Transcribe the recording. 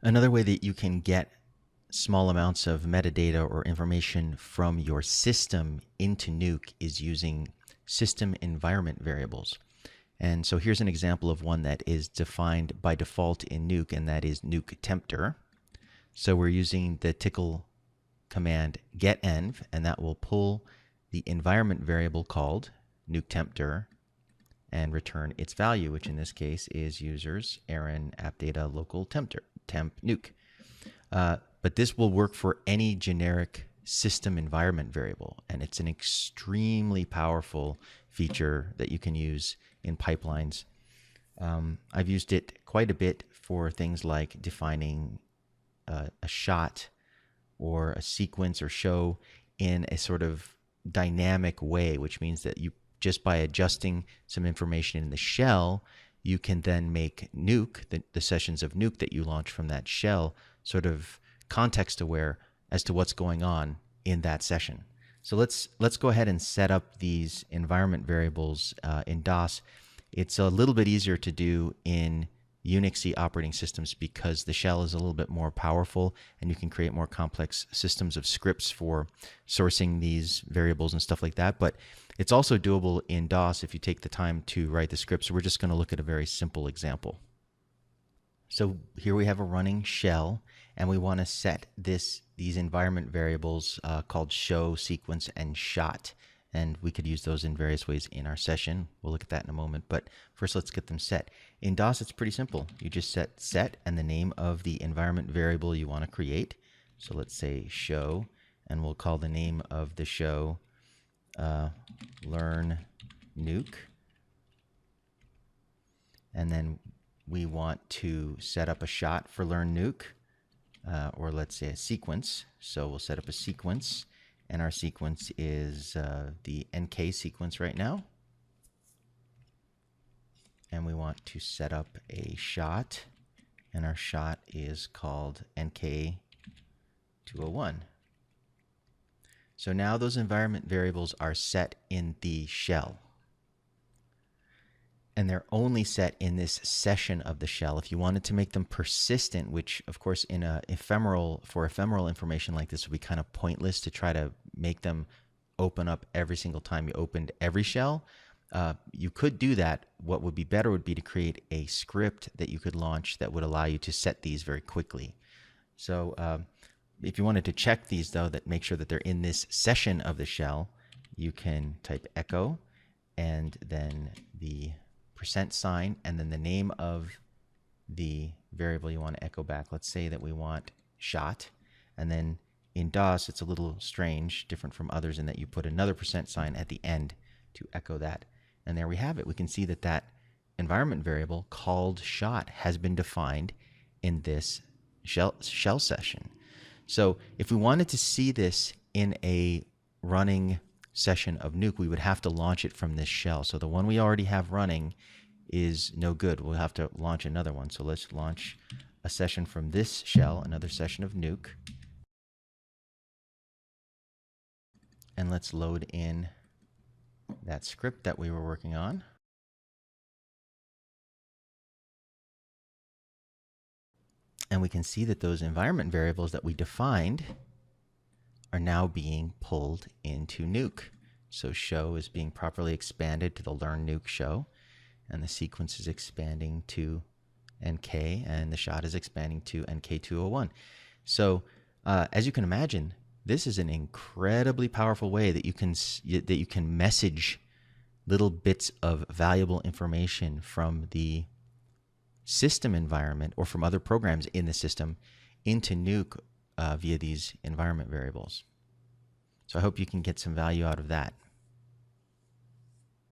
Another way that you can get small amounts of metadata or information from your system into Nuke is using system environment variables. And so here's an example of one that is defined by default in Nuke, and that is NukeTempter. So we're using the tickle command getenv, and that will pull the environment variable called NukeTempter and return its value, which in this case is users Aaron appdata local temp nuke. But this will work for any generic system environment variable, and it's an extremely powerful feature that you can use in pipelines. I've used it quite a bit for things like defining a shot or a sequence or show in a sort of dynamic way, which means that you just by adjusting some information in the shell, you can then make Nuke, the sessions of Nuke that you launch from that shell, sort of context aware as to what's going on in that session. So let's go ahead and set up these environment variables in DOS. It's a little bit easier to do in Unixy operating systems because the shell is a little bit more powerful and you can create more complex systems of scripts for sourcing these variables and stuff like that. But it's also doable in DOS if you take the time to write the script. So we're just going to look at a very simple example. So here we have a running shell, and we want to set these environment variables called show, sequence, and shot. And we could use those in various ways in our session. We'll look at that in a moment. But first, let's get them set. In DOS, it's pretty simple. You just set and the name of the environment variable you want to create. So let's say show, and we'll call the name of the show Learn Nuke. And then we want to set up a shot for Learn Nuke, or let's say a sequence. So we'll set up a sequence. And our sequence is the NK sequence right now. And we want to set up a shot. And our shot is called NK201. So now those environment variables are set in the shell. And they're only set in this session of the shell. If you wanted to make them persistent, which of course in for ephemeral information like this would be kind of pointless to try to make them open up every single time you opened every shell, you could do that. What would be better would be to create a script that you could launch that would allow you to set these very quickly. So if you wanted to check these though, that make sure that they're in this session of the shell, you can type echo and then the %, and then the name of the variable you want to echo back. Let's say that we want shot, and then in DOS it's a little strange, different from others in that you put another % at the end to echo that. And there we have it. We can see that that environment variable called shot has been defined in this shell session. So if we wanted to see this in a running session of Nuke, we would have to launch it from this shell. So the one we already have running is no good. We'll have to launch another one. So let's launch a session from this shell, another session of Nuke. And let's load in that script that we were working on. And we can see that those environment variables that we defined are now being pulled into Nuke. So show is being properly expanded to the Learn Nuke show, and the sequence is expanding to NK, and the shot is expanding to NK201. So as you can imagine, this is an incredibly powerful way that you can message little bits of valuable information from the system environment or from other programs in the system into Nuke via these environment variables. So I hope you can get some value out of that.